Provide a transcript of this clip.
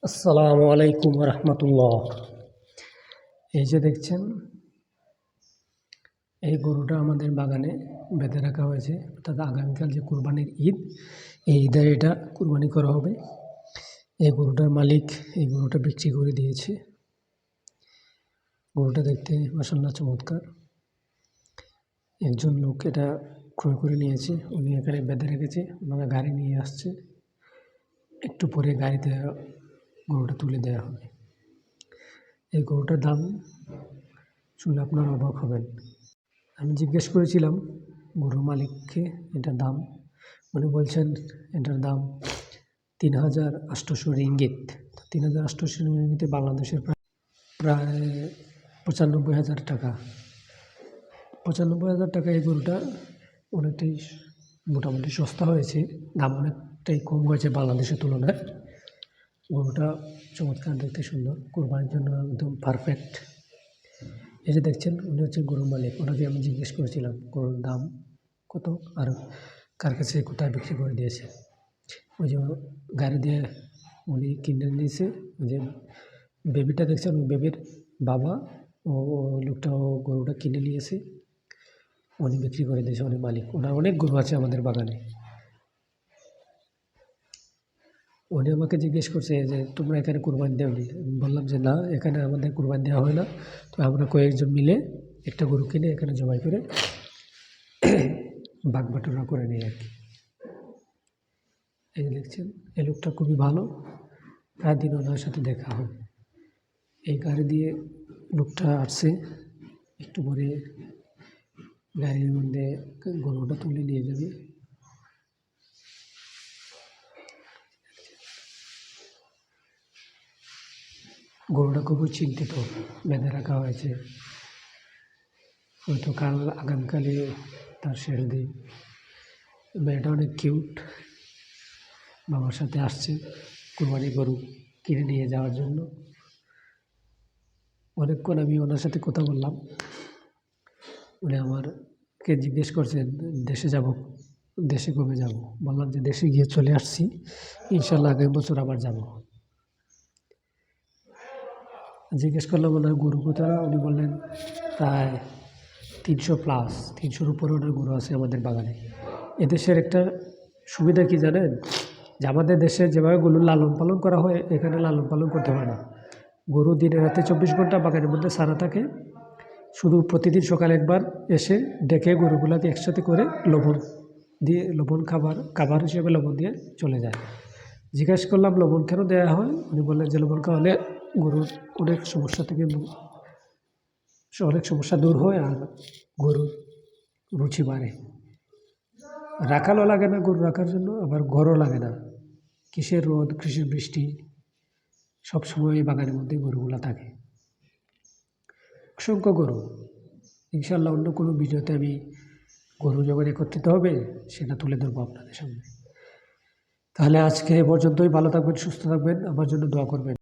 আসসালামু আলাইকুম রহমতুল্লাহ। এই যে দেখছেন, এই গরুটা আমাদের বাগানে বেঁধে রাখা হয়েছে, অর্থাৎ আগামীকাল যে কুরবানির ঈদ, এই ঈদে এটা কুরবানি করা হবে। এই গরুটার মালিক এই গরুটা বিক্রি করে দিয়েছে। গরুটা দেখতে মাশাআল্লাহ চমৎকার। একজন লোক এটা ক্রয় করে নিয়েছে, উনি এখানে বেঁধে রেখেছে, ওনারা গাড়ি নিয়ে আসছে। একটু পরে গাড়িতে গরুটা তুলে দেওয়া হবে। এই গরুটার দাম শুনলে আপনারা অবাক হবেন। আমি জিজ্ঞেস করেছিলাম গরুর মালিককে এটার দাম, উনি বলছেন এটার দাম ৩,৮০০ রিঙ্গিত। ৩,৮০০ রিঙ্গিতে বাংলাদেশের প্রায় ৯৫,০০০ টাকা। ৯৫,০০০ টাকা এই গরুটা অনেকটাই মোটামুটি সস্তা হয়েছে, দাম অনেকটাই কম হয়েছে বাংলাদেশের তুলনায়। গরুটা চমৎকার, দেখতে সুন্দর, কোরবানির জন্য একদম পারফেক্ট। এই যে দেখছেন, উনি হচ্ছে গরুর মালিক। ওনাকে আমি জিজ্ঞেস করেছিলাম গরুর দাম কত আর কার কাছে কোথায় বিক্রি করে দিয়েছে। ওই যে গাড়ি দিয়ে উনি কিনে নিয়েছে। ওই যে বেবিটা দেখছেন, ওই বেবির বাবা ও লোকটাও গরুটা কিনে নিয়েছে, উনি বিক্রি করে দিয়েছে, উনি মালিক। ওনার অনেক গরু আছে আমাদের বাগানে। উনি আমাকে জিজ্ঞেস করছে যে তোমরা এখানে কুরবানি দেওনি? বললাম যে না, এখানে আমাদের কুরবানি দেওয়া হয় না। তো আমরা কয়েকজন মিলে একটা গরু কিনে এখানে জবাই করে ভাগ বাটোয়ারা করে নিই আর কি। এই যে দেখছেন, এই লোকটা খুবই ভালো, প্রায় দিন ওনার সাথে দেখা হয়। এই গাড়ি দিয়ে লোকটা আসছে, একটু পরে গাড়ির মধ্যে গরুটা তুলে নিয়ে যাবে। গরুটা খুবই চিন্তিত, বেঁধে রাখা হয়েছে, হয়তো আগামীকালে তার শেষ দিন। মেয়েটা অনেক কিউট, বাবার সাথে আসছে কুরবানি গরু কিনে নিয়ে যাওয়ার জন্য। অনেকক্ষণ আমি ওনার সাথে কথা বললাম। উনি আমারকে জিজ্ঞেস করছেন দেশে যাব, দেশে কবে যাব। বললাম যে দেশে গিয়ে চলে আসছি, ইনশাল্লাহ আগামী বছর আবার যাব। জিজ্ঞেস করলাম ওনার গরু কোথা, উনি বললেন প্রায় ৩০০+, ৩০০-র উপরে ওনার গরু আছে আমাদের বাগানে। এদেশের একটা সুবিধা কি জানেন, যে আমাদের দেশে যেভাবে গরু লালন পালন করা হয়, এখানে লালন পালন করতে হয় না। গরু দিনে রাতে ২৪ ঘন্টা বাগানের মধ্যে সারা থাকে। শুধু প্রতিদিন সকালে একবার এসে ডেকে গরুগুলোকে একসাথে করে লবণ দিয়ে, লবণ খাবার হিসেবে লবণ দিয়ে চলে যায়। জিজ্ঞেস করলাম লবণ কেন দেওয়া হয়, উনি বললেন যে লবণ খাওয়ালে গরুর অনেক সমস্যা দূর হয় আর গরুর রুচি বাড়ে। রাখালও লাগে না গরু রাখার জন্য, আবার ঘরও লাগে না। কিসের রোদ, কিসের বৃষ্টি, সবসময় বাগানের মধ্যে গরুগুলো থাকে। অসংখ্য গরু। ইনশাল্লাহ অন্য কোনো ভিডিওতে আমি গরু যখন একত্রিত হবে সেটা তুলে ধরবো আপনাদের সামনে। তাহলে আজকে এ পর্যন্তই। ভালো থাকবেন, সুস্থ থাকবেন, আমার জন্য দোয়া করবেন।